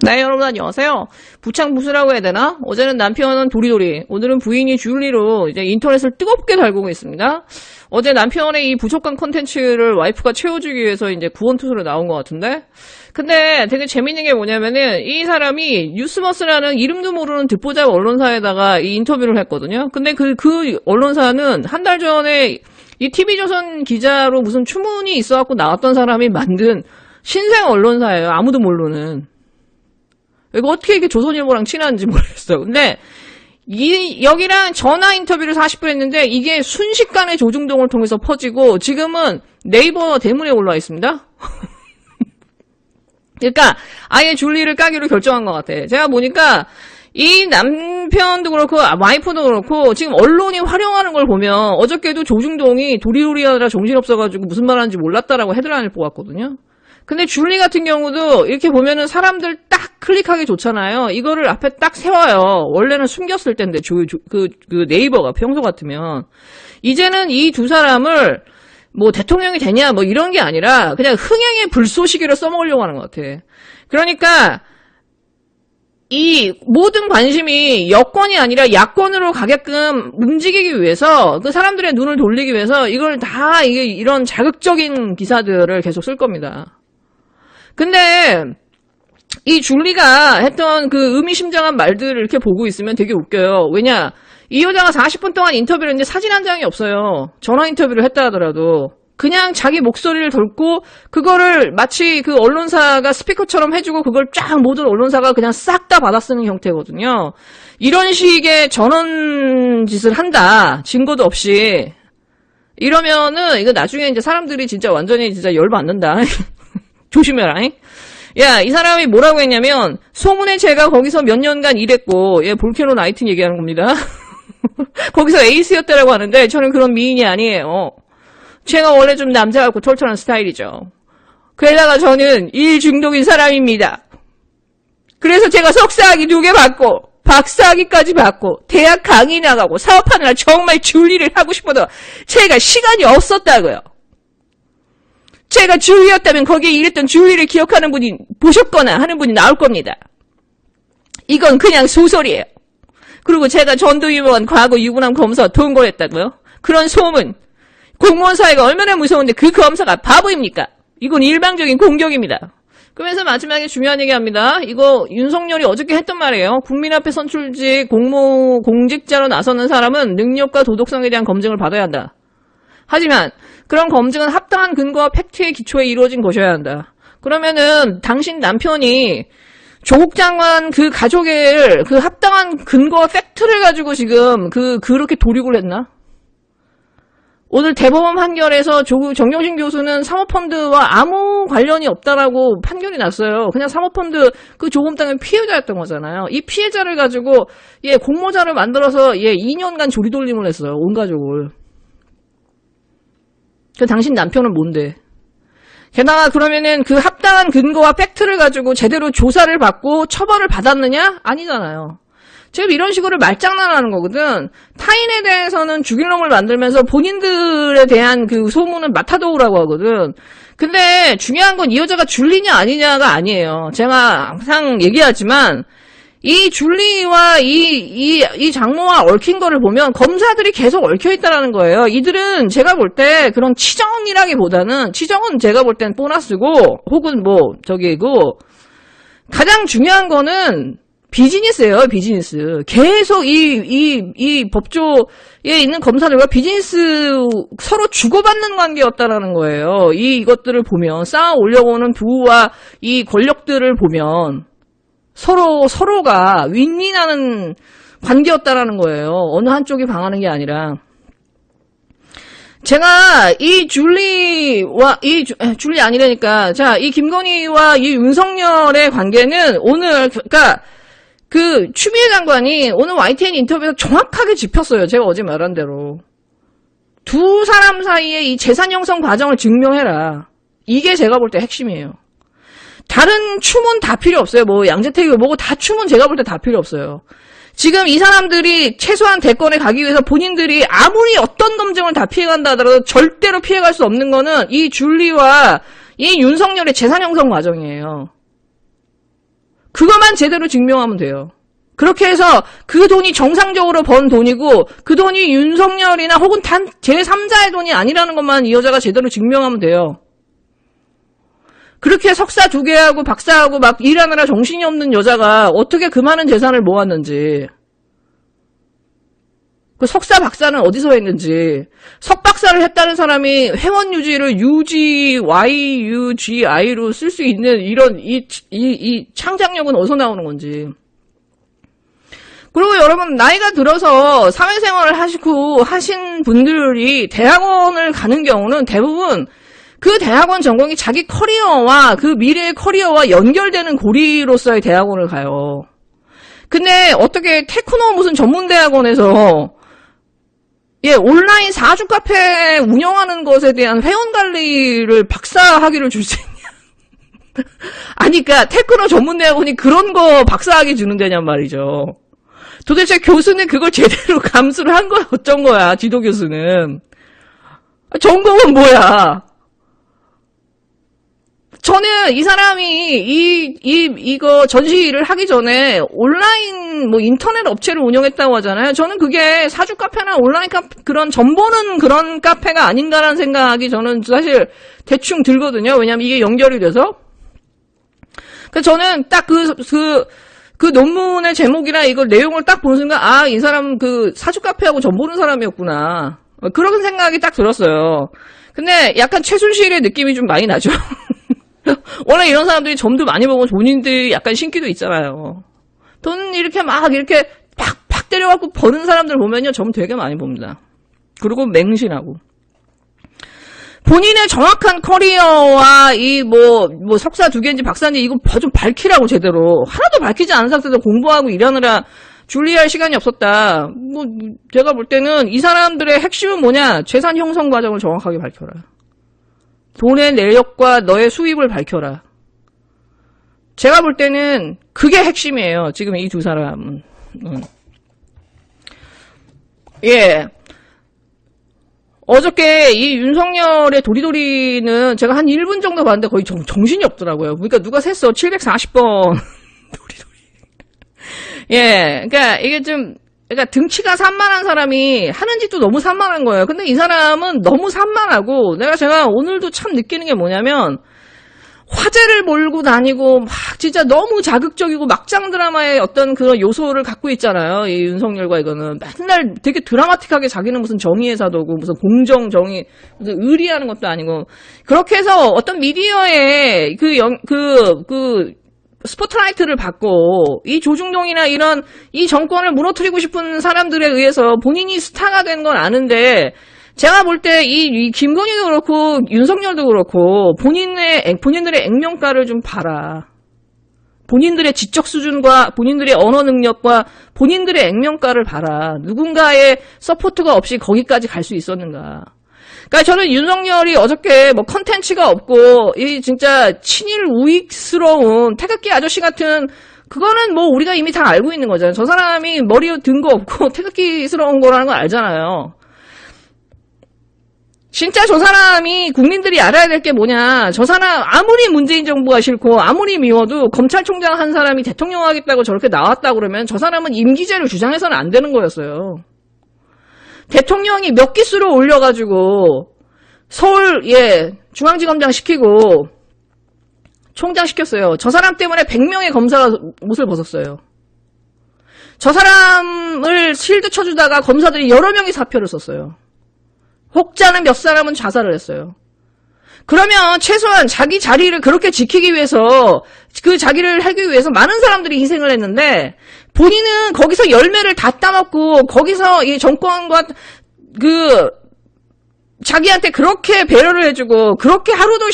네, 여러분 안녕하세요. 부창부수라고 해야 되나? 어제는 남편은 도리도리, 오늘은 부인이 줄리로 이제 인터넷을 뜨겁게 달구고 있습니다. 어제 남편의 이 부족한 콘텐츠를 와이프가 채워주기 위해서 이제 구원투수로 나온 것 같은데? 근데 되게 재밌는 게 뭐냐면은 이 사람이 뉴스머스라는 이름도 모르는 듣보잡 언론사에다가 이 인터뷰를 했거든요. 근데 그 언론사는 한 달 전에 이 TV조선 기자로 무슨 추문이 있어갖고 나왔던 사람이 만든 신생 언론사예요. 아무도 모르는. 이거 어떻게 이게 조선일보랑 친한지 모르겠어요. 근데 여기랑 전화 인터뷰를 40분 했는데 이게 순식간에 조중동을 통해서 퍼지고 지금은 네이버 대문에 올라와 있습니다. 그러니까 아예 줄리를 까기로 결정한 것 같아. 제가 보니까 이 남편도 그렇고 와이프도 그렇고 지금 언론이 활용하는 걸 보면 어저께도 조중동이 도리도리하느라 정신없어가지고 무슨 말하는지 몰랐다라고 헤드라인을 뽑았거든요. 근데 줄리 같은 경우도 이렇게 보면은 사람들 딱 클릭하기 좋잖아요. 이거를 앞에 딱 세워요. 원래는 숨겼을 텐데 그 네이버가 평소 같으면 이제는 이 두 사람을 뭐 대통령이 되냐 뭐 이런 게 아니라 그냥 흥행의 불쏘시개로 써먹으려고 하는 것 같아. 그러니까 이 모든 관심이 여권이 아니라 야권으로 가게끔 움직이기 위해서 그 사람들의 눈을 돌리기 위해서 이걸 다 이런 자극적인 기사들을 계속 쓸 겁니다. 근데 이 줄리가 했던 그 의미심장한 말들을 이렇게 보고 있으면 되게 웃겨요. 왜냐? 이 여자가 40분 동안 인터뷰를 했는데 사진 한 장이 없어요. 전화 인터뷰를 했다 하더라도. 그냥 자기 목소리를 듣고 그거를 마치 그 언론사가 스피커처럼 해주고 그걸 쫙 모든 언론사가 그냥 싹 다 받아쓰는 형태거든요. 이런 식의 전원 짓을 한다. 증거도 없이. 이러면은 이거 나중에 이제 사람들이 진짜 완전히 진짜 열받는다. 조심해라. 야, 이 사람이 뭐라고 했냐면 소문에 제가 거기서 몇 년간 일했고 볼케노 나이튼 얘기하는 겁니다. 거기서 에이스였다라고 하는데 저는 그런 미인이 아니에요. 제가 원래 좀 남자 같고 털털한 스타일이죠. 게다가 저는 일 중독인 사람입니다. 그래서 제가 석사학위 2개 받고 박사학위까지 받고 대학 강의 나가고 사업하느라 정말 줄리를 하고 싶어도 제가 시간이 없었다고요. 제가 줄리였다면 거기에 일했던 줄리를 기억하는 분이 보셨거나 하는 분이 나올 겁니다. 이건 그냥 소설이에요. 그리고 제가 전도위원 과거 유부남 검사 통과했다고요? 그런 소문. 공무원 사회가 얼마나 무서운데 그 검사가 바보입니까? 이건 일방적인 공격입니다. 그러면서 마지막에 중요한 얘기합니다. 이거 윤석열이 어저께 했던 말이에요. 국민 앞에 선출직 공직자로 나서는 사람은 능력과 도덕성에 대한 검증을 받아야 한다. 하지만 그런 검증은 합당한 근거와 팩트에 기초해 이루어진 것이어야 한다. 그러면은 당신 남편이 조국 장관 그 가족을 그 합당한 근거와 팩트를 가지고 지금 그렇게 도륙을 했나? 오늘 대법원 판결에서 정경심 교수는 사모펀드와 아무 관련이 없다라고 판결이 났어요. 그냥 사모펀드 그 조금 땅은 피해자였던 거잖아요. 이 피해자를 가지고 공모자를 만들어서 2년간 조리돌림을 했어요. 온 가족을. 그 당신 남편은 뭔데? 게다가 그러면은 그 합당한 근거와 팩트를 가지고 제대로 조사를 받고 처벌을 받았느냐? 아니잖아요. 지금 이런 식으로 말장난하는 거거든. 타인에 대해서는 죽일 놈을 만들면서 본인들에 대한 그 소문은 맡아도우라고 하거든. 근데 중요한 건 이 여자가 줄리냐 아니냐가 아니에요. 제가 항상 얘기하지만 이 줄리와 이 장모와 얽힌 거를 보면 검사들이 계속 얽혀있다라는 거예요. 이들은 제가 볼 때 그런 치정이라기보다는 치정은 제가 볼 땐 보너스고 혹은 가장 중요한 거는 비즈니스예요, 비즈니스. 계속 이 법조에 있는 검사들과 비즈니스 서로 주고받는 관계였다라는 거예요. 이것들을 보면 쌓아 올려오는 부와 이 권력들을 보면 서로가 윈윈하는 관계였다라는 거예요. 어느 한쪽이 방하는 게 아니라. 제가 이 줄리와 줄리 아니라니까. 자, 이 김건희와 이 윤석열의 관계는 오늘 그러니까 그 추미애 장관이 오늘 YTN 인터뷰에서 정확하게 짚었어요. 제가 어제 말한 대로. 두 사람 사이에 이 재산 형성 과정을 증명해라. 이게 제가 볼 때 핵심이에요. 다른 추문 다 필요 없어요. 뭐 양재택이고 뭐고 다 추문 제가 볼 때 다 필요 없어요. 지금 이 사람들이 최소한 대권에 가기 위해서 본인들이 아무리 어떤 검증을 다 피해간다 하더라도 절대로 피해갈 수 없는 거는 이 줄리와 이 윤석열의 재산 형성 과정이에요. 그것만 제대로 증명하면 돼요. 그렇게 해서 그 돈이 정상적으로 번 돈이고 그 돈이 윤석열이나 혹은 단 제3자의 돈이 아니라는 것만 이 여자가 제대로 증명하면 돼요. 그렇게 석사 2개 하고 박사하고 막 일하느라 정신이 없는 여자가 어떻게 그 많은 재산을 모았는지, 그 석사 박사는 어디서 했는지, 석박사를 했다는 사람이 회원 유지를 UGI로 쓸 수 있는 이런 이 창작력은 어디서 나오는 건지. 그리고 여러분, 나이가 들어서 사회생활을 하신 분들이 대학원을 가는 경우는 대부분 그 대학원 전공이 자기 커리어와 그 미래의 커리어와 연결되는 고리로서의 대학원을 가요. 근데 어떻게 테크노 무슨 전문 대학원에서 온라인 사주 카페 운영하는 것에 대한 회원 관리를 박사 학위를 줄 수 있냐? 아니, 그러니까 테크노 전문 대학원이 그런 거 박사 학위 주는 데냔 말이죠. 도대체 교수는 그걸 제대로 감수를 한 거야, 어쩐 거야, 지도 교수는. 전공은 뭐야? 저는 이 사람이 이거 전시를 하기 전에 온라인 뭐 인터넷 업체를 운영했다고 하잖아요. 저는 그게 사주 카페나 온라인 카페, 그런 점 보는 그런 카페가 아닌가라는 생각이 저는 사실 대충 들거든요. 왜냐면 이게 연결이 돼서. 그래서 저는 딱 그 논문의 제목이나 이걸 내용을 딱 보는 순간, 아, 이 사람 그 사주 카페하고 점 보는 사람이었구나. 그런 생각이 딱 들었어요. 근데 약간 최순실의 느낌이 좀 많이 나죠. 원래 이런 사람들이 점도 많이 보고 본인들이 약간 신기도 있잖아요. 돈 이렇게 막 이렇게 팍팍 때려갖고 버는 사람들 보면요, 점 되게 많이 봅니다. 그리고 맹신하고. 본인의 정확한 커리어와 뭐 석사 2개인지 박사인지 이거 좀 밝히라고 제대로. 하나도 밝히지 않은 상태에서 공부하고 일하느라 준비할 시간이 없었다. 뭐 제가 볼 때는 이 사람들의 핵심은 뭐냐? 재산 형성 과정을 정확하게 밝혀라. 돈의 내역과 너의 수입을 밝혀라. 제가 볼 때는 그게 핵심이에요. 지금 이 두 사람은. 예. 어저께 이 윤석열의 도리도리는 제가 한 1분 정도 봤는데 거의 정신이 없더라고요. 그러니까 누가 셌어. 740번 도리도리. 예. 그러니까 이게 그러니까 등치가 산만한 사람이 하는 짓도 너무 산만한 거예요. 근데 이 사람은 너무 산만하고, 제가 오늘도 참 느끼는 게 뭐냐면, 화제를 몰고 다니고 막 진짜 너무 자극적이고 막장 드라마의 어떤 그런 요소를 갖고 있잖아요. 이 윤석열과 이거는 맨날 되게 드라마틱하게 자기는 무슨 정의의 사도고 무슨 공정 정의 무슨 의리하는 것도 아니고, 그렇게 해서 어떤 미디어에 그 스포트라이트를 받고 이 조중동이나 이런 이 정권을 무너뜨리고 싶은 사람들에 의해서 본인이 스타가 된 건 아는데, 제가 볼 때 이 김건희도 그렇고 윤석열도 그렇고 본인들의 액면가를 좀 봐라. 본인들의 지적 수준과 본인들의 언어 능력과 본인들의 액면가를 봐라. 누군가의 서포트가 없이 거기까지 갈 수 있었는가. 그러니까 저는 윤석열이 어저께 뭐 컨텐츠가 없고 이 진짜 친일 우익스러운 태극기 아저씨 같은, 그거는 뭐 우리가 이미 다 알고 있는 거잖아요. 저 사람이 머리에 든 거 없고 태극기스러운 거라는 걸 알잖아요. 진짜 저 사람이 국민들이 알아야 될 게 뭐냐. 저 사람 아무리 문재인 정부가 싫고 아무리 미워도 검찰총장 한 사람이 대통령 하겠다고 저렇게 나왔다 그러면 저 사람은 임기제를 주장해서는 안 되는 거였어요. 대통령이 몇 기수로 올려가지고 서울 중앙지검장 시키고 총장 시켰어요. 저 사람 때문에 100명의 검사가 옷을 벗었어요. 저 사람을 실드 쳐주다가 검사들이 여러 명이 사표를 썼어요. 혹자는 몇 사람은 자살을 했어요. 그러면 최소한 자기 자리를 그렇게 지키기 위해서, 그 자기를 하기 위해서 많은 사람들이 희생을 했는데, 본인은 거기서 열매를 다 따먹고 거기서 이 정권과 자기한테 그렇게 배려를 해주고 그렇게 하루도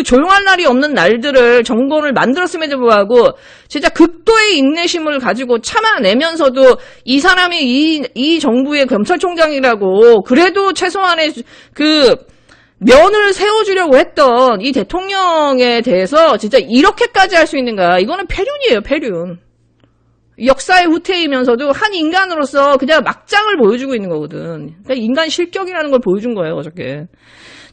조용할 날이 없는 날들을 정권을 만들었음에도 불구하고 진짜 극도의 인내심을 가지고 참아내면서도 이 사람이 이 정부의 검찰총장이라고 그래도 최소한의 면을 세워주려고 했던 이 대통령에 대해서 진짜 이렇게까지 할 수 있는가. 이거는 폐륜이에요, 폐륜. 역사의 후퇴이면서도 한 인간으로서 그냥 막장을 보여주고 있는 거거든. 그러니까 인간 실격이라는 걸 보여준 거예요, 어저께.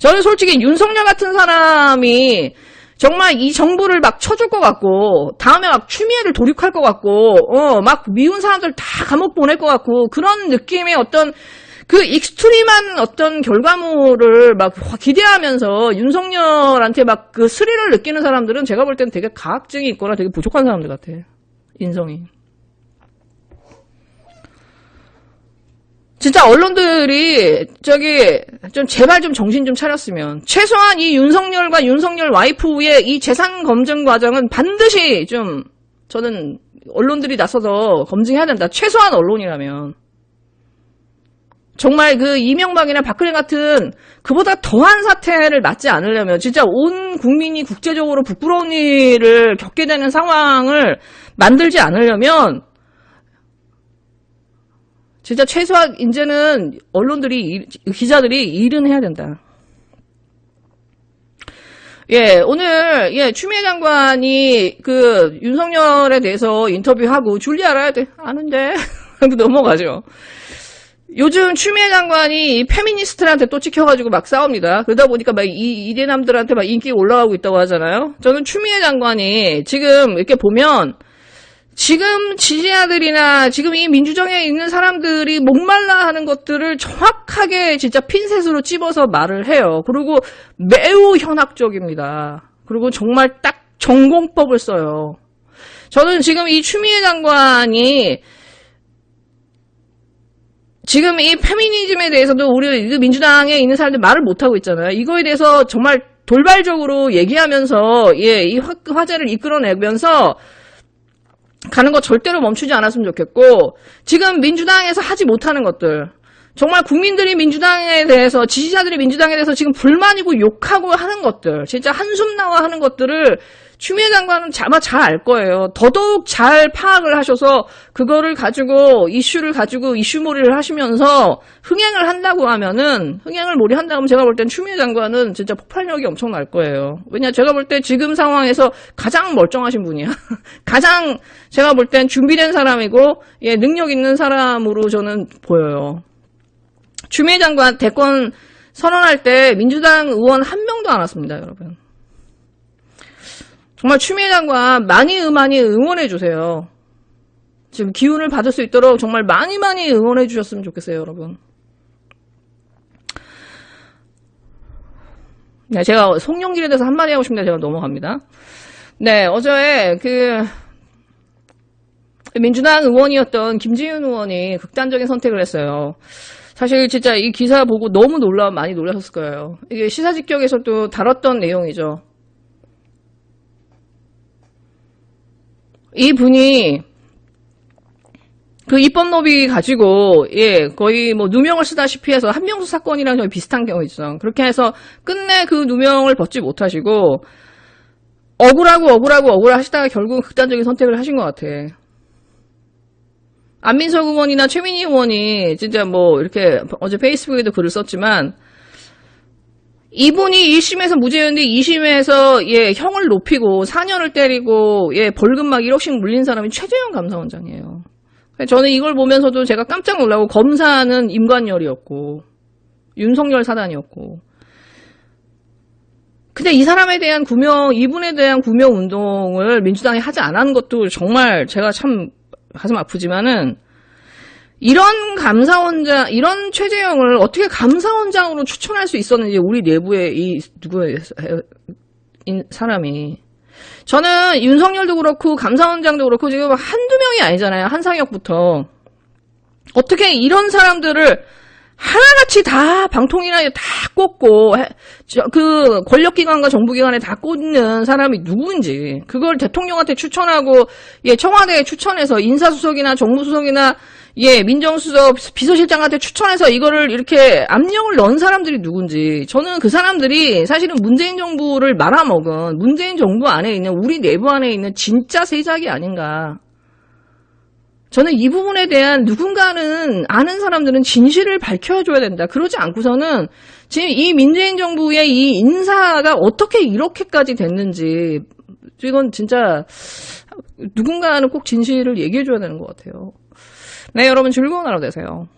저는 솔직히 윤석열 같은 사람이 정말 이 정부를 막 쳐줄 것 같고, 다음에 막 추미애를 돌입할 것 같고, 막 미운 사람들 다 감옥 보낼 것 같고, 그런 느낌의 어떤 그 익스트림한 어떤 결과물을 막 기대하면서 윤석열한테 막 그 스릴을 느끼는 사람들은 제가 볼 때는 되게 가학증이 있거나 되게 부족한 사람들 같아. 인성이. 진짜 언론들이 좀 제발 좀 정신 좀 차렸으면, 최소한 이 윤석열과 윤석열 와이프의 이 재산 검증 과정은 반드시 좀 저는 언론들이 나서서 검증해야 된다. 최소한 언론이라면. 정말 그 이명박이나 박근혜 같은 그보다 더한 사태를 맞지 않으려면, 진짜 온 국민이 국제적으로 부끄러운 일을 겪게 되는 상황을 만들지 않으려면 진짜 최소한 이제는 언론들이, 기자들이 일은 해야 된다. 예, 오늘, 추미애 장관이 그 윤석열에 대해서 인터뷰하고, 줄리 알아야 돼. 아는데. 넘어가죠. 요즘 추미애 장관이 페미니스트들한테 또 찍혀가지고 막 싸웁니다. 그러다 보니까 막 이대남들한테 막 인기 올라가고 있다고 하잖아요. 저는 추미애 장관이 지금 이렇게 보면, 지금 지지자들이나 지금 이 민주정에 있는 사람들이 목말라 하는 것들을 정확하게 진짜 핀셋으로 찝어서 말을 해요. 그리고 매우 현학적입니다. 그리고 정말 딱 전공법을 써요. 저는 지금 이 추미애 장관이 지금 이 페미니즘에 대해서도 우리 민주당에 있는 사람들 말을 못하고 있잖아요. 이거에 대해서 정말 돌발적으로 얘기하면서, 이 화제를 이끌어내면서 가는 거 절대로 멈추지 않았으면 좋겠고, 지금 민주당에서 하지 못하는 것들, 정말 국민들이 민주당에 대해서, 지지자들이 민주당에 대해서 지금 불만이고 욕하고 하는 것들, 진짜 한숨 나와 하는 것들을 추미애 장관은 아마 잘 알 거예요. 더더욱 잘 파악을 하셔서 그거를 가지고 이슈몰이를 하시면서 흥행을 한다고 하면은, 흥행을 몰이한다고 하면 제가 볼 땐 추미애 장관은 진짜 폭발력이 엄청날 거예요. 왜냐, 제가 볼 때 지금 상황에서 가장 멀쩡하신 분이야. 가장 제가 볼 땐 준비된 사람이고, 능력 있는 사람으로 저는 보여요. 추미애 장관 대권 선언할 때 민주당 의원 한 명도 안 왔습니다, 여러분. 정말 추미애 장관 많이 응원해 주세요. 지금 기운을 받을 수 있도록 정말 많이 응원해 주셨으면 좋겠어요, 여러분. 네, 제가 송영길에 대해서 한마디 하고 싶은데 제가 넘어갑니다. 네, 어제 민주당 의원이었던 김지윤 의원이 극단적인 선택을 했어요. 사실 진짜 이 기사 보고 너무 많이 놀라셨을 거예요. 이게 시사직격에서도 다뤘던 내용이죠. 이 분이 그 입법 로비 가지고 거의 뭐 누명을 쓰다시피 해서 한명수 사건이랑 저희 비슷한 경우 있어. 그렇게 해서 끝내 그 누명을 벗지 못하시고 억울하고 하시다가 결국 극단적인 선택을 하신 것 같아. 안민석 의원이나 최민희 의원이 진짜 뭐 이렇게 어제 페이스북에도 글을 썼지만, 이분이 1심에서 무죄였는데 2심에서 형을 높이고 4년을 때리고 벌금 막 1억씩 물린 사람이 최재형 감사원장이에요. 저는 이걸 보면서도 제가 깜짝 놀라고, 검사는 임관열이었고 윤석열 사단이었고, 근데 이 사람에 대한 이분에 대한 구명 운동을 민주당이 하지 않은 것도 정말 제가 참 가슴 아프지만은, 이런 이런 최재형을 어떻게 감사원장으로 추천할 수 있었는지, 우리 내부에 사람이. 저는 윤석열도 그렇고 감사원장도 그렇고 지금 한두 명이 아니잖아요. 한상혁부터. 어떻게 이런 사람들을 하나같이 다 방통위원회에 다 꽂고, 그 권력기관과 정부기관에 다 꽂는 사람이 누구인지, 그걸 대통령한테 추천하고, 청와대에 추천해서 인사수석이나 정무수석이나, 민정수석, 비서실장한테 추천해서 이거를 이렇게 압력을 넣은 사람들이 누군지, 저는 그 사람들이 사실은 문재인 정부를 말아먹은, 문재인 정부 안에 있는, 우리 내부 안에 있는 진짜 세작이 아닌가. 저는 이 부분에 대한 누군가는, 아는 사람들은 진실을 밝혀줘야 된다. 그러지 않고서는 지금 이 문재인 정부의 이 인사가 어떻게 이렇게까지 됐는지, 이건 진짜 누군가는 꼭 진실을 얘기해줘야 되는 것 같아요. 네, 여러분 즐거운 하루 되세요.